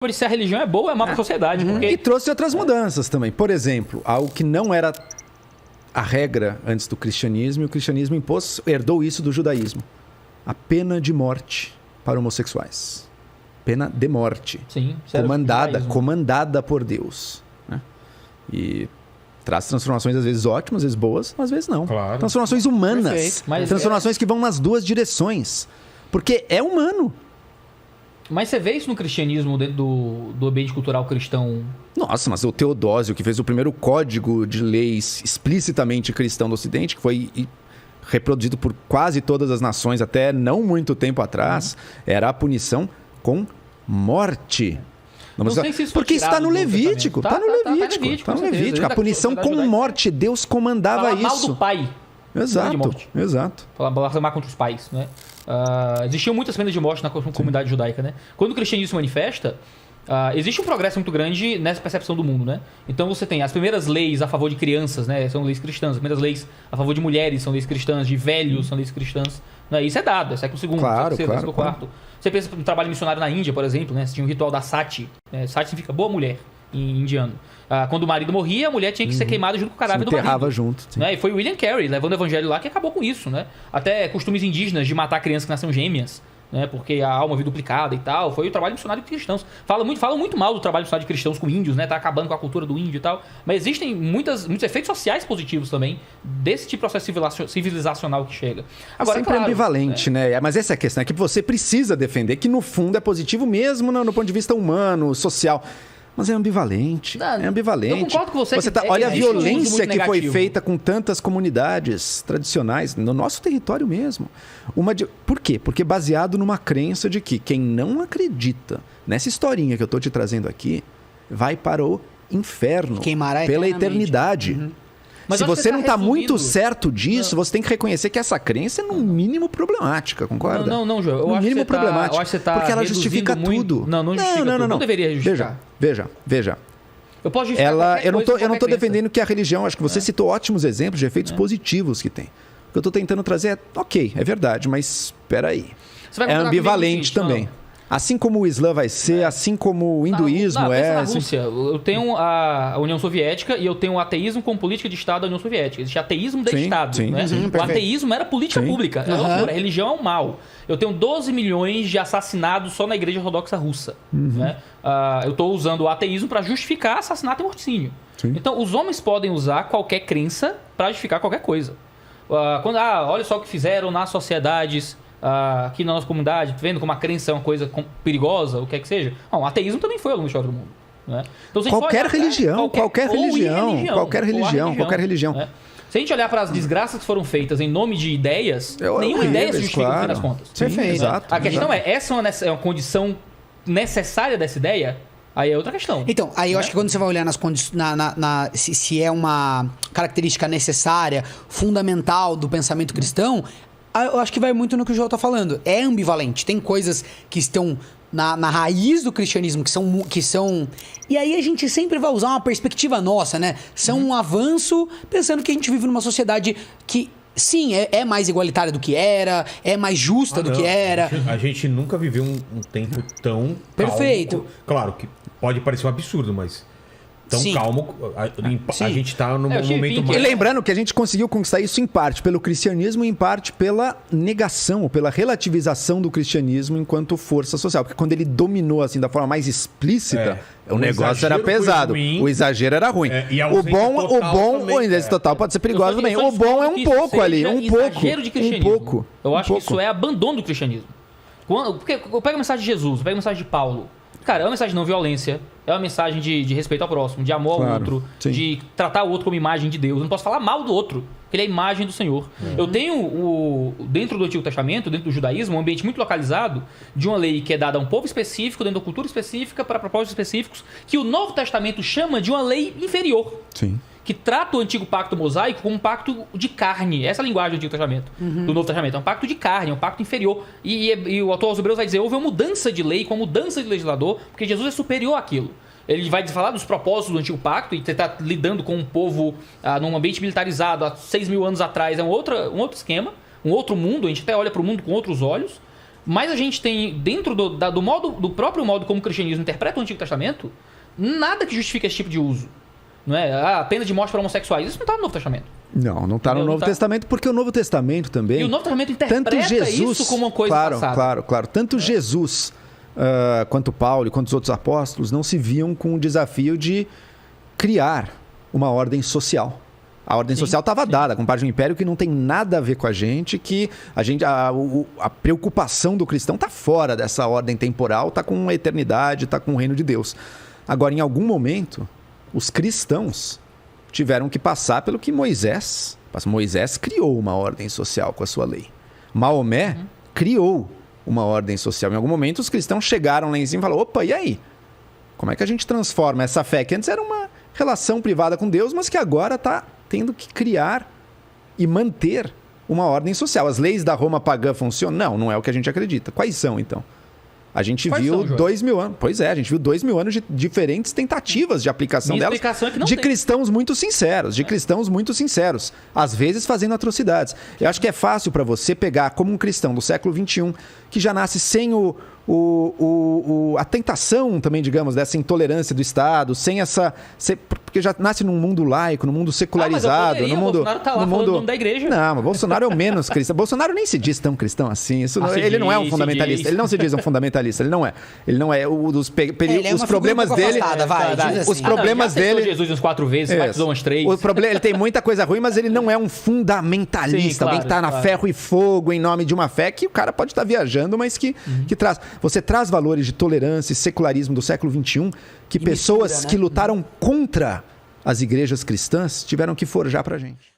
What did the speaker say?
se a religião é boa ou é má para a sociedade. Porque... E trouxe outras mudanças também. Por exemplo, algo que não era a regra antes do cristianismo, e o cristianismo herdou isso do judaísmo. A pena de morte para homossexuais. Pena de morte. Sim, comandada por Deus. Né? E traz transformações às vezes ótimas, às vezes boas, às vezes não. Claro. Transformações humanas. Transformações que vão nas duas direções. Porque é humano. Mas você vê isso no cristianismo dentro do ambiente cultural cristão? Nossa, mas o Teodósio, que fez o primeiro código de leis explicitamente cristão do Ocidente, que foi reproduzido por quase todas as nações até não muito tempo atrás, era a punição com morte. Não sei se isso porque isso está no Levítico. Está no Levítico. A punição com morte. Deus comandava isso. Mal do pai. Exato. Falar contra os pais, né? Existiam muitas penas de morte na comunidade judaica, né? Quando o cristianismo se manifesta, existe um progresso muito grande nessa percepção do mundo, né? Então você tem as primeiras leis a favor de crianças, né? São leis cristãs. As primeiras leis a favor de mulheres são leis cristãs, de velhos são leis cristãs. Né? Isso é dado, é século II, século IV. Você pensa no trabalho missionário na Índia, por exemplo, né? Você tinha o ritual da Sati. Sati significa boa mulher em indiano. Quando o marido morria, a mulher tinha que ser queimada junto com o cadáver do marido. Enterrava junto. Né? E foi o William Carey, levando o evangelho lá, que acabou com isso, né? Até costumes indígenas de matar crianças que nasceram gêmeas, né? Porque a alma veio duplicada e tal. Foi o trabalho missionário de cristãos. Falam muito mal do trabalho missionário de cristãos com índios, né? Tá acabando com a cultura do índio e tal. Mas existem muitos efeitos sociais positivos também desse tipo de processo civilizacional que chega. Agora, sempre ambivalente, né? Mas essa é a questão, é que você precisa defender que no fundo é positivo mesmo no ponto de vista humano, social. Mas é ambivalente. Eu concordo com você. Olha a violência que foi feita com tantas comunidades tradicionais, no nosso território mesmo. Por quê? Porque baseado numa crença de que quem não acredita nessa historinha que eu estou te trazendo aqui, vai para o inferno pela eternidade. Mas se você não está muito certo disso, você tem que reconhecer que essa crença é no mínimo problemática, concorda? Não, João. Eu acho que você tá porque ela justifica tudo. Não justifica tudo. Não deveria justificar. Veja. Eu posso justificar eu não estou defendendo que a religião... Acho que você citou ótimos exemplos de efeitos positivos que tem. O que eu estou tentando trazer é verdade, mas espera aí. É ambivalente também. Assim como o Islã vai ser, assim como o hinduísmo na Rússia, eu tenho a União Soviética e eu tenho o ateísmo como política de Estado da União Soviética. Existe ateísmo de Estado. Né? O ateísmo era política pública. A religião é o mal. Eu tenho 12 milhões de assassinados só na Igreja Ortodoxa Russa. Né? Eu estou usando o ateísmo para justificar assassinato e morticínio. Então, os homens podem usar qualquer crença para justificar qualquer coisa. Olha só o que fizeram nas sociedades... aqui na nossa comunidade, vendo como a crença é uma coisa perigosa, o que é que seja. O ateísmo também foi ao longo da história do mundo. Né? Então, qualquer religião. Né? Se a gente olhar para as desgraças que foram feitas em nome de ideias, nenhuma ideia se justifica no fim das contas. Exato. A questão essa é uma condição necessária dessa ideia? Aí é outra questão. Então, aí eu acho que quando você vai olhar se é uma característica necessária, fundamental do pensamento cristão, eu acho que vai muito no que o João está falando. É ambivalente. Tem coisas que estão na raiz do cristianismo que são... E aí a gente sempre vai usar uma perspectiva nossa, né? São um avanço, pensando que a gente vive numa sociedade que, sim, é mais igualitária do que era, é mais justa do que era. A gente nunca viveu um tempo tão perfeito. Calmo. Claro que pode parecer um absurdo, mas... tão calmo, a gente está num momento mais... E lembrando que a gente conseguiu conquistar isso em parte pelo cristianismo e em parte pela negação, ou pela relativização do cristianismo enquanto força social. Porque quando ele dominou assim da forma mais explícita, o negócio era pesado. O exagero era ruim. O bom, a total pode ser perigoso também. O bom é um pouco ali, exagero de cristianismo. Eu acho que isso é abandono do cristianismo. Porque eu pego a mensagem de Jesus, eu pego a mensagem de Paulo. Cara, é uma mensagem de não violência, é uma mensagem de respeito ao próximo, de amor ao outro, de tratar o outro como imagem de Deus. Eu não posso falar mal do outro, porque ele é a imagem do Senhor. Eu tenho, dentro do Antigo Testamento, dentro do judaísmo, um ambiente muito localizado de uma lei que é dada a um povo específico, dentro da cultura específica, para propósitos específicos, que o Novo Testamento chama de uma lei inferior. Que trata o antigo pacto mosaico como um pacto de carne. Essa é a linguagem do Antigo Testamento, do Novo Testamento. É um pacto de carne, é um pacto inferior. E o autor aos Hebreus vai dizer, houve uma mudança de lei com a mudança de legislador, porque Jesus é superior àquilo. Ele vai falar dos propósitos do antigo pacto, e você está lidando com um povo num ambiente militarizado há 6.000 anos atrás. É um outro esquema, um outro mundo. A gente até olha para o mundo com outros olhos. Mas a gente tem, dentro do próprio modo como o cristianismo interpreta o Antigo Testamento, nada que justifique esse tipo de uso. Não é? A pena de morte para homossexuais, isso não está no Novo Testamento. Não está no Novo Testamento, porque o Novo Testamento também... E o Novo Testamento interpreta isso como uma coisa passada. Claro. Tanto Jesus, quanto Paulo e quanto os outros apóstolos, não se viam com o desafio de criar uma ordem social. A ordem social estava dada, com parte do império, que não tem nada a ver com a gente, a preocupação do cristão está fora dessa ordem temporal, está com a eternidade, está com o reino de Deus. Agora, em algum momento, os cristãos tiveram que passar pelo que Moisés criou uma ordem social com a sua lei. Maomé criou uma ordem social. Em algum momento, os cristãos chegaram lá em cima e falaram, opa, e aí? Como é que a gente transforma essa fé que antes era uma relação privada com Deus, mas que agora está tendo que criar e manter uma ordem social? As leis da Roma pagã funcionam? Não é o que a gente acredita. Quais são, então? A gente viu 2.000 anos. Pois é, a gente viu 2.000 anos de diferentes tentativas de aplicação delas. De cristãos muito sinceros. Às vezes fazendo atrocidades. Eu acho que é fácil para você pegar como um cristão do século XXI, que já nasce sem a tentação também, digamos, dessa intolerância do Estado, sem essa... Porque já nasce num mundo laico, num mundo secularizado. No mundo, Bolsonaro tá lá falando o nome da igreja. Não, mas Bolsonaro é o menos cristão. Bolsonaro nem se diz tão cristão assim. Ele não é um fundamentalista. Ele não se diz um fundamentalista. Ele não é. Os problemas dele... Os problemas dele... Jesus uns 4 vezes, batizou umas 3. Ele tem muita coisa ruim, mas ele não é um fundamentalista. Alguém que está na ferro e fogo em nome de uma fé que o cara pode estar viajando, mas que traz... Você traz valores de tolerância e secularismo do século XXI que pessoas que lutaram contra as igrejas cristãs tiveram que forjar pra gente.